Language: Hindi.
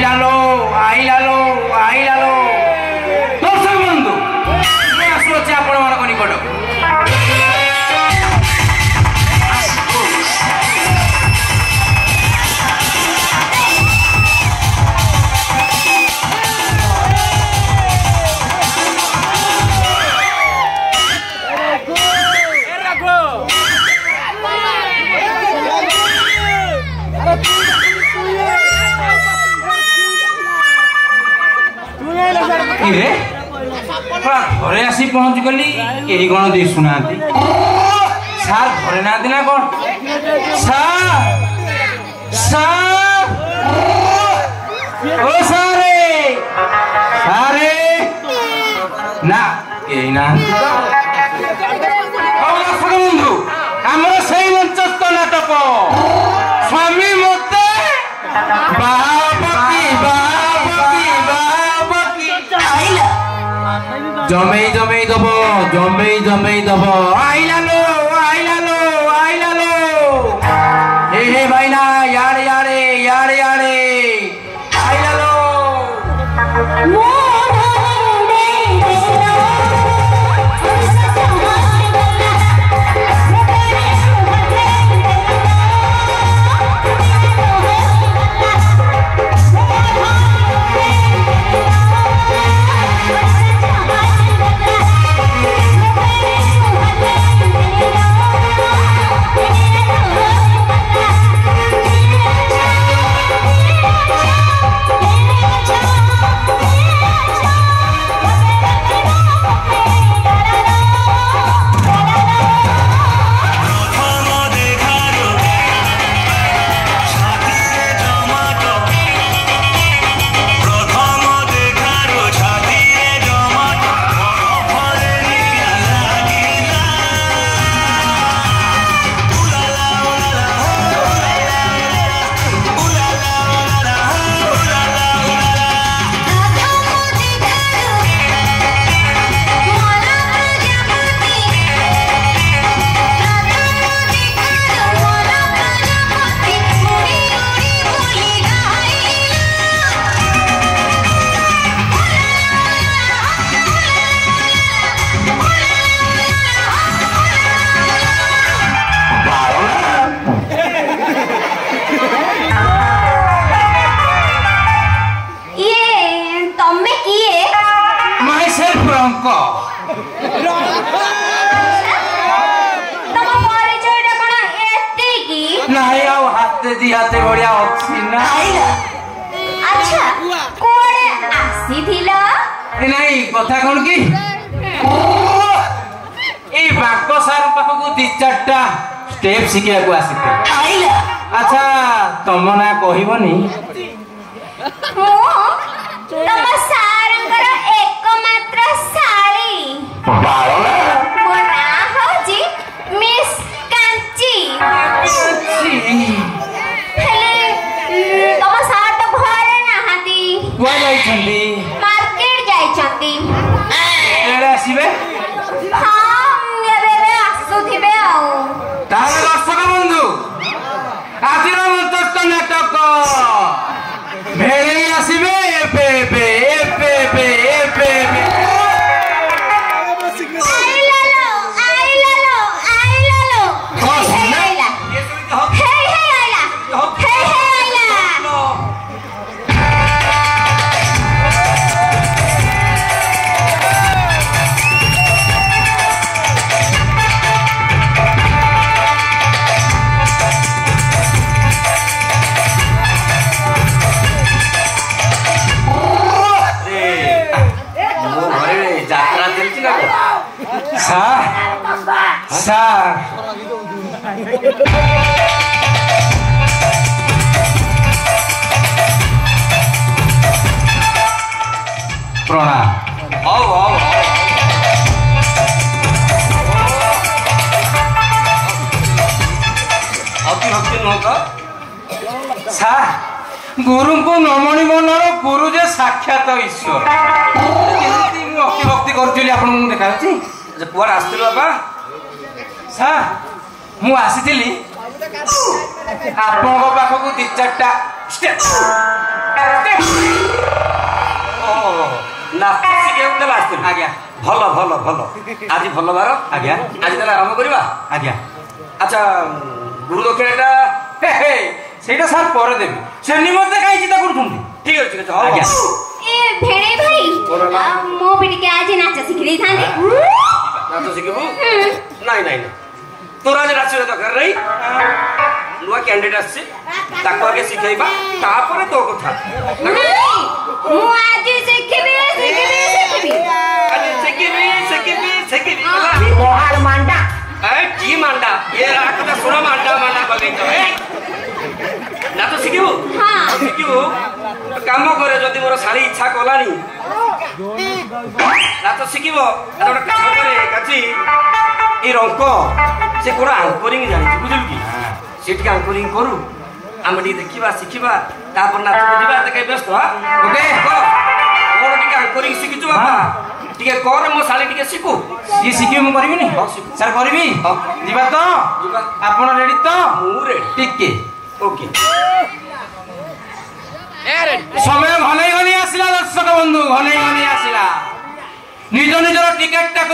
आइलालो दर्शक बंधु आसुचे आपण मान निकट घरे आसी पहुंच गली केही कौन दिशुना सार घरे ना ना कौन सारे सारे ना केही ना बंधु आमर से मंचस्थ नाटक स्वामी मते जमे दब आइलालो हे भाईना यारे आइलालो हाथे बढ़िया अच्छी ना अच्छा कोड़े आसी थिला नहीं कथा कौन की ए बाको सार पाखो को 2-4टा स्टेप शिखिया को आसी थे अच्छा तुम ना कहबनी मो तम सारंकर एकमात्र साली मो ना होजी मिस कांची तम सार तो घरे नाहाती कोई जाई छंदी मार्केट जाई छंदी एड़े आसीबे हां एबे आसुथिबे आउ ताले दर्शक बंधु आजिर मंचस्थ नाटक भेड़े आसीबे एपे प्रणाम गुरु को नमणी मनर गुरु जे साक्षात ईश्वर अति भक्ति करुली आप देखा कुआड़ आसती बाबा सा मु आसी आपण पाखक 2-4टा स्टेप आज्ञा भल भल भल आज भल बार आज्ञा आज ताले आरंभ करबा आज्ञा अच्छा गुरु दक्षिणाटा ସେଇଟା ସାର୍ ପରେ ଦେବି ସେ ନିମନ୍ତେ କାହିଁ ଚିନ୍ତା କରୁଛନ୍ତି ठीक है ठीक है ଆଜ୍ଞା ଏ ଭେଣେଇ ଭାଇ ମୁଁ ବି ଟିକେ ଆଜି ନାଚ ଶିଖି ଦେଇଥାନ୍ତି। नाच शिखबू नहीं नहीं तोर आज नाच दरकार नहीं नुआ कैंडिडेट आछे ताको आगे सिखाइबा तापरे तो कथा ମୁଁ ଆଜି ଶିଖିବି आज शिखिबी ମୋହାର ମାଣ୍ଡା ए की मांडा ये राखता सुना मांडा मांडा बगे तो ए ना तो शिखिबू हाँ। शिखिबू काम करे जदी मोर सारी इच्छा कोलानी ना तो शिखिबो एटा काम करे काची ई रंक से कोरा एंकरिंग जानि बुझलु की सेट के एंकरिंग करू हम डी देखिबा शिखिबा तापर नाच बुझिबा त के व्यस्त हा ओके मोर टिका एंकरिंग शिखिचु बाबा टिके कर मो साली टिके शिखु ସିଏ ଶିଖିବେ ମୁଁ କରିବିନି ସାର୍ କରିବି ଯିବା ତ ଯିବା। ଆପଣ ରେଡି ତ मु रेडी ଟିକେ ओके ସମୟ ଘନେଇ ଘନେଇ ଆସିଲା ଦର୍ଶକ ବନ୍ଧୁ ଘନେଇ ଘନେଇ ଆସିଲା ନିଜ ନିଜର ଟିକେଟ ଟାକୁ